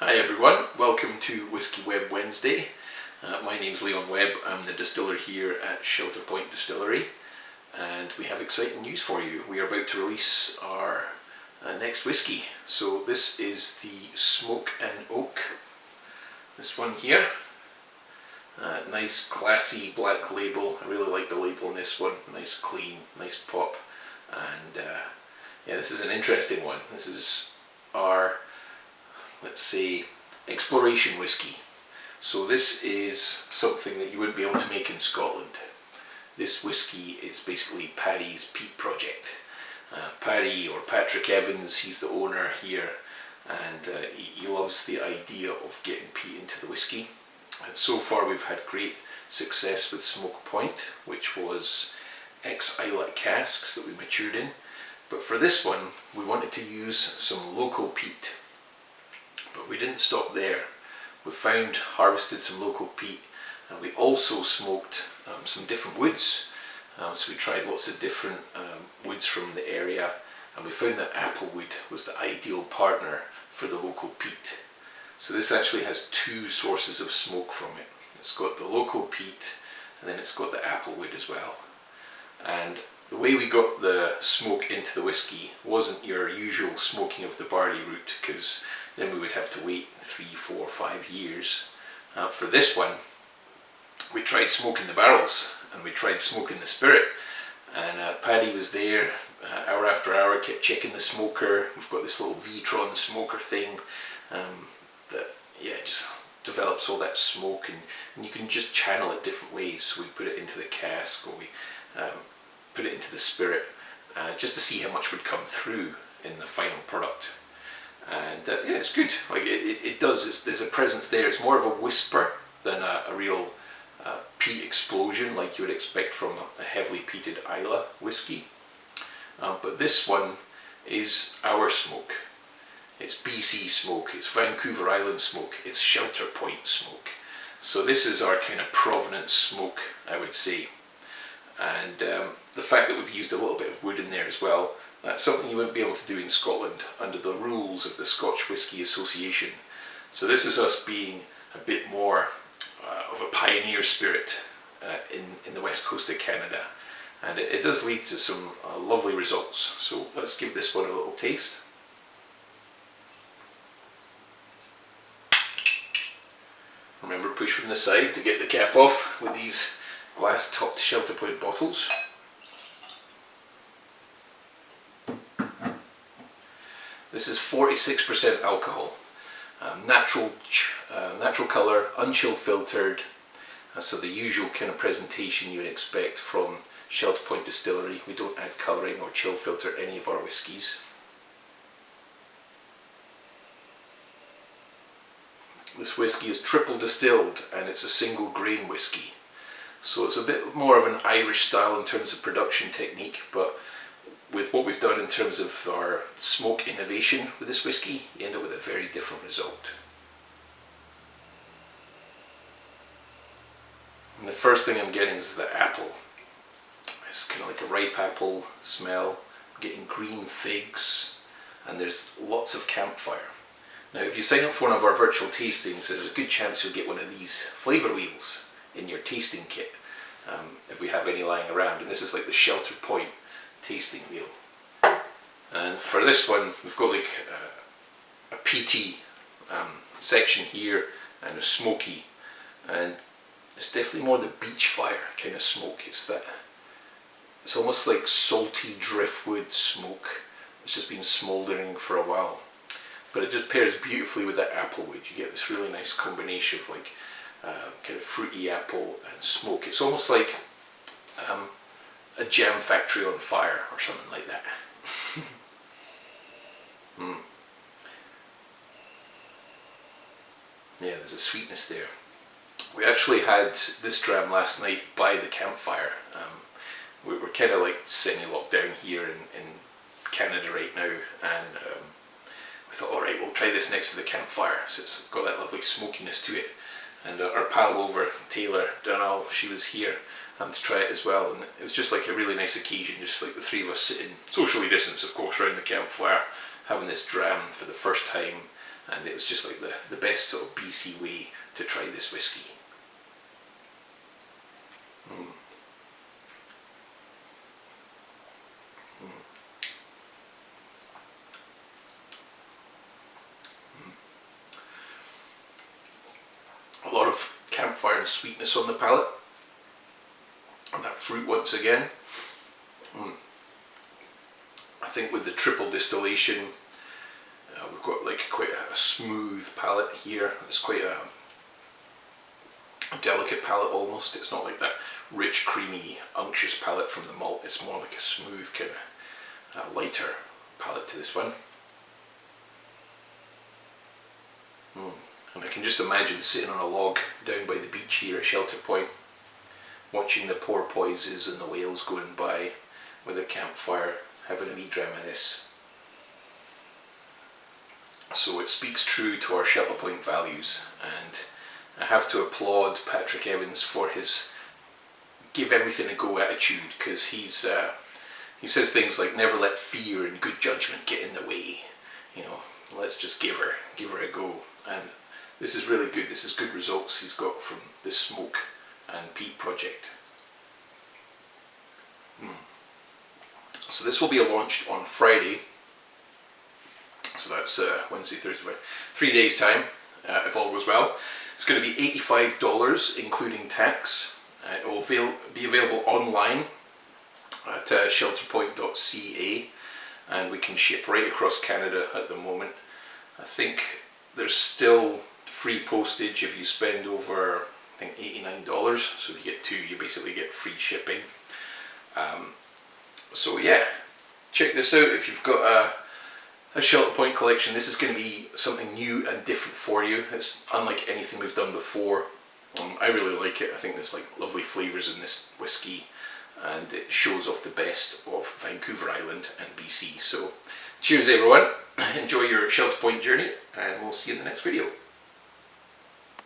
Hi everyone, welcome to Whisky Web Wednesday. My name's Leon Webb, I'm the distiller here at Shelter Point Distillery, and we have exciting news for you. We are about to release our next whisky. So this is the Smoke and Oak, this one here. Nice classy black label. I really like the label on this one, nice clean, nice pop, and yeah, this is an interesting one. This is our, let's say, exploration whisky. So this is something that you wouldn't be able to make in Scotland. This whisky is basically Paddy's peat project. Paddy, or Patrick Evans, he's the owner here, and he loves the idea of getting peat into the whisky. And so far we've had great success with Smoke Point, which was ex-Islet casks that we matured in. But for this one, we wanted to use some local peat. But we didn't stop there. We harvested some local peat, and we also smoked some different woods. So we tried lots of different woods from the area, and we found that applewood was the ideal partner for the local peat. So this actually has two sources of smoke from it. It's got the local peat, and then it's got the applewood as well. And the way we got the smoke into the whisky wasn't your usual smoking of the barley root, because then we would have to wait 3, 4, 5 years. For this one, we tried smoking the barrels, and we tried smoking the spirit, and Paddy was there hour after hour, kept checking the smoker. We've got this little V-Tron smoker thing that just develops all that smoke, and you can just channel it different ways. So we put it into the cask, or we put it into the spirit, just to see how much would come through in the final product. And yeah, it's good. Like it does. There's a presence there. It's more of a whisper than a real peat explosion like you would expect from a heavily peated Islay whiskey. But this one is our smoke. It's BC smoke. It's Vancouver Island smoke. It's Shelter Point smoke. So this is our kind of provenance smoke, I would say. And the fact that we've used a little bit of wood in there as well, that's something you wouldn't be able to do in Scotland under the rules of the Scotch Whisky Association. So this is us being a bit more of a pioneer spirit in the west coast of Canada. And it does lead to some lovely results. So let's give this one a little taste. Remember, push from the side to get the cap off with these glass-topped Shelter Point bottles. This is 46% alcohol, natural colour, unchill filtered, so the usual kind of presentation you would expect from Shelter Point Distillery. We don't add colouring or chill filter any of our whiskies. This whisky is triple distilled, and it's a single grain whisky. So it's a bit more of an Irish style in terms of production technique, but with what we've done in terms of our smoke innovation with this whisky, you end up with a very different result. And the first thing I'm getting is the apple. It's kind of like a ripe apple smell. I'm getting green figs, and there's lots of campfire. Now, if you sign up for one of our virtual tastings, there's a good chance you'll get one of these flavour wheels in your tasting kit, if we have any lying around. And this is like the Shelter Point tasting wheel. And for this one, we've got like a peaty section here and a smoky, and it's definitely more the beach fire kind of smoke. It's almost like salty driftwood smoke. It's just been smouldering for a while, but it just pairs beautifully with that applewood. You get this really nice combination of like kind of fruity apple and smoke. It's almost like a jam factory on fire or something like that. Yeah, there's a sweetness there. We actually had this dram last night by the campfire. We're kind of like semi-locked down here in Canada right now, and we thought, alright, we'll try this next to the campfire. So it's got that lovely smokiness to it. And our pal over, Taylor Donald, she was here to try it as well, and it was just like a really nice occasion, just like the three of us sitting, socially distanced of course, around the campfire, having this dram for the first time, and it was just like the best sort of BC way to try this whiskey. A lot of campfire and sweetness on the palate, and that fruit once again. I think with the triple distillation, we've got like quite a smooth palate here. It's quite a delicate palate almost. It's not like that rich, creamy, unctuous palate from the malt. It's more like a smooth, kind of lighter palate to this one. And I can just imagine sitting on a log down by the beach here at Shelter Point, watching the porpoises and the whales going by with a campfire, having a wee dram of this. So it speaks true to our Shelter Point values, and I have to applaud Patrick Evans for his give everything a go attitude, because he says things like, never let fear and good judgment get in the way. You know, let's just give her a go. And this is really good. This is good results he's got from this smoke and peat project. So this will be launched on Friday. So that's Wednesday, Thursday, Friday. 3 days time, if all goes well. It's going to be $85 including tax. It will be available online at shelterpoint.ca, and we can ship right across Canada at the moment. I think there's still free postage if you spend over, I think, $89. So if you get two, you basically get free shipping. So yeah, check this out if you've got a Shelter Point collection. This is going to be something new and different for you. It's unlike anything we've done before. I really like it. I think there's like lovely flavours in this whiskey, and it shows off the best of Vancouver Island and BC. So cheers everyone, enjoy your Shelter Point journey, and we'll see you in the next video.